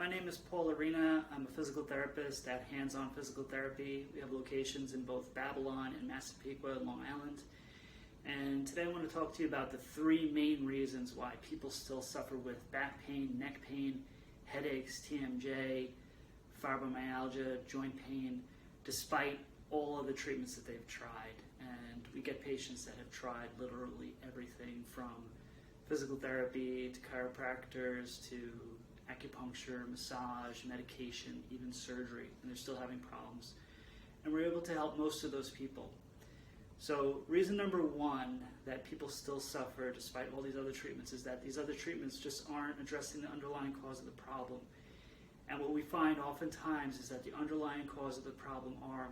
My name is Paul Arena. I'm a physical therapist at Hands-On Physical Therapy. We have locations in both Babylon and Massapequa, Long Island. And today I want to talk to you about the three main reasons why people still suffer with back pain, neck pain, headaches, TMJ, fibromyalgia, joint pain, despite all of the treatments that they've tried. And we get patients that have tried literally everything from physical therapy to chiropractors to acupuncture, massage, medication, even surgery, and they're still having problems. And we're able to help most of those people. So reason number one that people still suffer despite all these other treatments is that these other treatments just aren't addressing the underlying cause of the problem. And what we find oftentimes is that the underlying cause of the problem are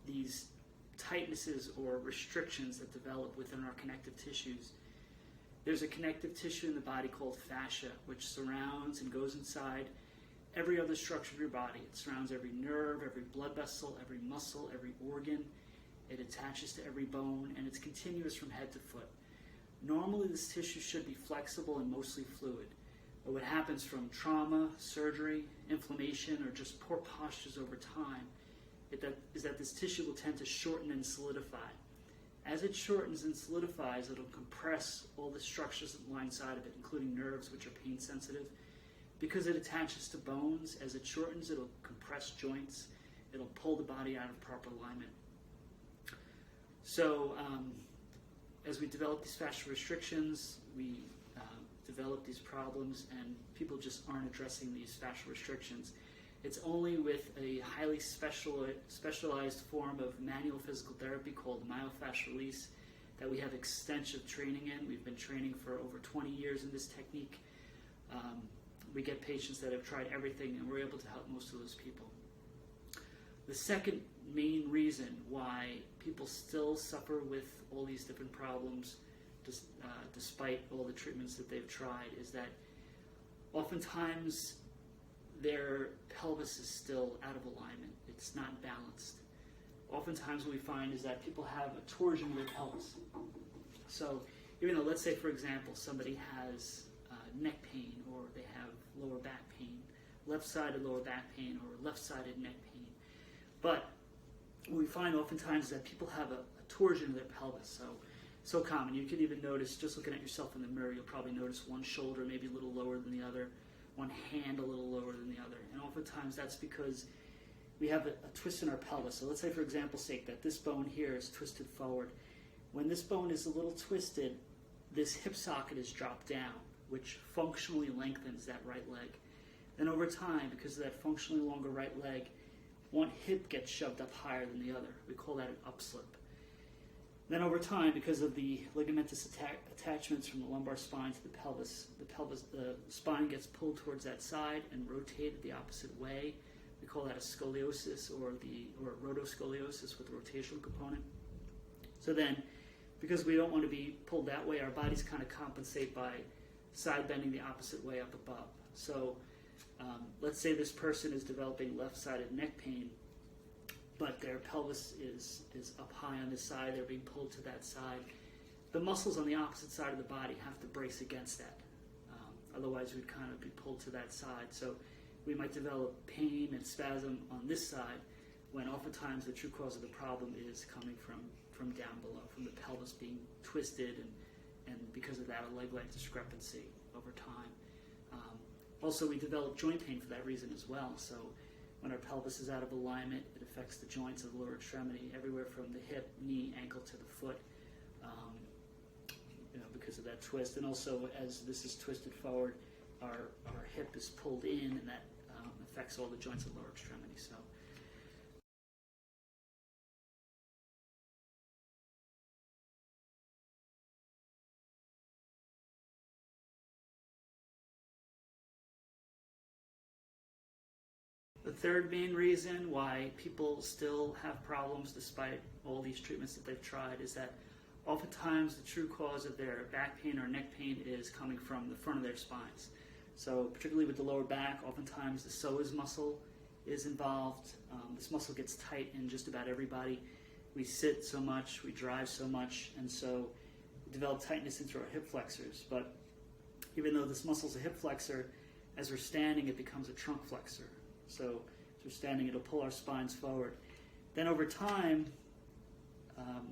these tightnesses or restrictions that develop within our connective tissues. There's a connective tissue in the body called fascia, which surrounds and goes inside every other structure of your body. It surrounds every nerve, every blood vessel, every muscle, every organ. It attaches to every bone, and it's continuous from head to foot. Normally, this tissue should be flexible and mostly fluid. But what happens from trauma, surgery, inflammation, or just poor postures over time is that this tissue will tend to shorten and solidify. As it shortens and solidifies, it'll compress all the structures that lie inside of it, including nerves, which are pain sensitive. Because it attaches to bones, as it shortens, it'll compress joints. It'll pull the body out of proper alignment. So as we develop these fascial restrictions, we develop these problems, and people just aren't addressing these fascial restrictions. It's only with a highly specialized form of manual physical therapy called myofascial release that we have extensive training in. We've been training for over 20 years in this technique. We get patients that have tried everything, and we're able to help most of those people. The second main reason why people still suffer with all these different problems, despite all the treatments that they've tried, is that oftentimes their pelvis is still out of alignment. It's not balanced. Oftentimes what we find is that people have a torsion of their pelvis. So even though, let's say for example, somebody has neck pain, or they have lower back pain, left-sided lower back pain, or left-sided neck pain. But what we find oftentimes is that people have a torsion of their pelvis. So common. You can even notice, just looking at yourself in the mirror, you'll probably notice one shoulder maybe a little lower than the other, one hand a little lower than the other. And oftentimes that's because we have a twist in our pelvis. So let's say for example's sake that this bone here is twisted forward. When this bone is a little twisted, this hip socket is dropped down, which functionally lengthens that right leg. Then over time, because of that functionally longer right leg, one hip gets shoved up higher than the other. We call that an upslip. Then over time, because of the ligamentous attachments from the lumbar spine to the spine gets pulled towards that side and rotated the opposite way. We call that a scoliosis or rotoscoliosis with a rotational component. So then, because we don't want to be pulled that way, our bodies kind of compensate by side bending the opposite way up above. So let's say this person is developing left-sided neck pain, but their pelvis is up high on this side, they're being pulled to that side. The muscles on the opposite side of the body have to brace against that. Otherwise, we'd kind of be pulled to that side. So we might develop pain and spasm on this side, when oftentimes the true cause of the problem is coming from down below, from the pelvis being twisted, and because of that, a leg length discrepancy over time. Also, we develop joint pain for that reason as well. So when our pelvis is out of alignment, it affects the joints of the lower extremity, everywhere from the hip, knee, ankle to the foot, because of that twist. And also, as this is twisted forward, our hip is pulled in, and that affects all the joints of the lower extremity. So. The third main reason why people still have problems despite all these treatments that they've tried is that oftentimes the true cause of their back pain or neck pain is coming from the front of their spines. So particularly with the lower back, oftentimes the psoas muscle is involved. This muscle gets tight in just about everybody. We sit so much, we drive so much, and so we develop tightness into our hip flexors. But even though this muscle is a hip flexor, as we're standing, it becomes a trunk flexor. So as we're standing, it'll pull our spines forward. Then over time,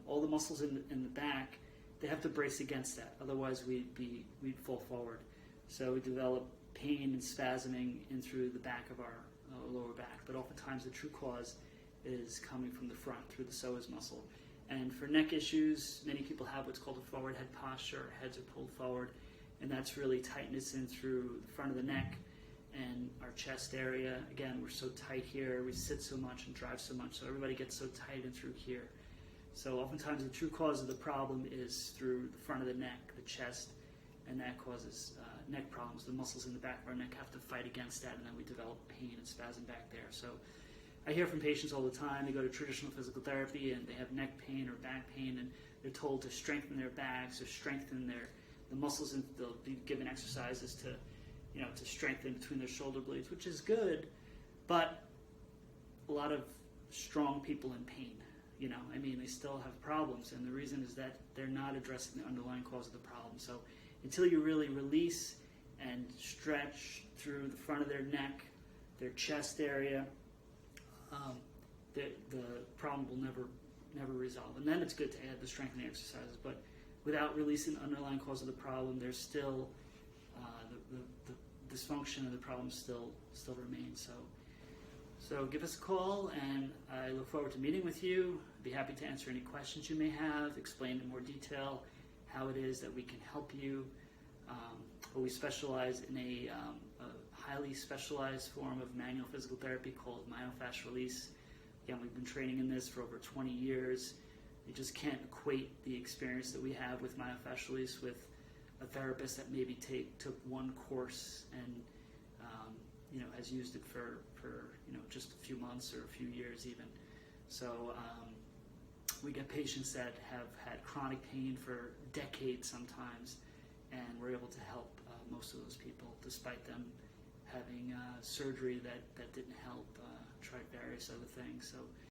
all the muscles in the back, they have to brace against that. Otherwise, we'd fall forward. So we develop pain and spasming in through the back of our lower back. But oftentimes, the true cause is coming from the front through the psoas muscle. And for neck issues, many people have what's called a forward head posture. Heads are pulled forward, and that's really tightness in through the front of the neck and our chest area. Again, we're so tight here. We sit so much and drive so much, so everybody gets so tight in through here. So oftentimes the true cause of the problem is through the front of the neck, the chest, and that causes neck problems. The muscles in the back of our neck have to fight against that, and then we develop pain and spasm back there. So I hear from patients all the time, they go to traditional physical therapy and they have neck pain or back pain, and they're told to strengthen their backs or strengthen the muscles, and they'll be given exercises to strengthen between their shoulder blades, which is good, but a lot of strong people in pain, they still have problems, and the reason is that they're not addressing the underlying cause of the problem. So until you really release and stretch through the front of their neck, their chest area, the problem will never resolve. And then it's good to add the strengthening exercises, but without releasing the underlying cause of the problem, there's still the dysfunction and the problem still remains. So give us a call, and I look forward to meeting with you. I'd be happy to answer any questions you may have, explain in more detail how it is that we can help you. But we specialize in a highly specialized form of manual physical therapy called myofascial release. Again, we've been training in this for over 20 years. You just can't equate the experience that we have with myofascial release with a therapist that maybe took one course and has used it for just a few months or a few years even. So we get patients that have had chronic pain for decades sometimes, and we're able to help most of those people despite them having surgery that didn't help, tried various other things. So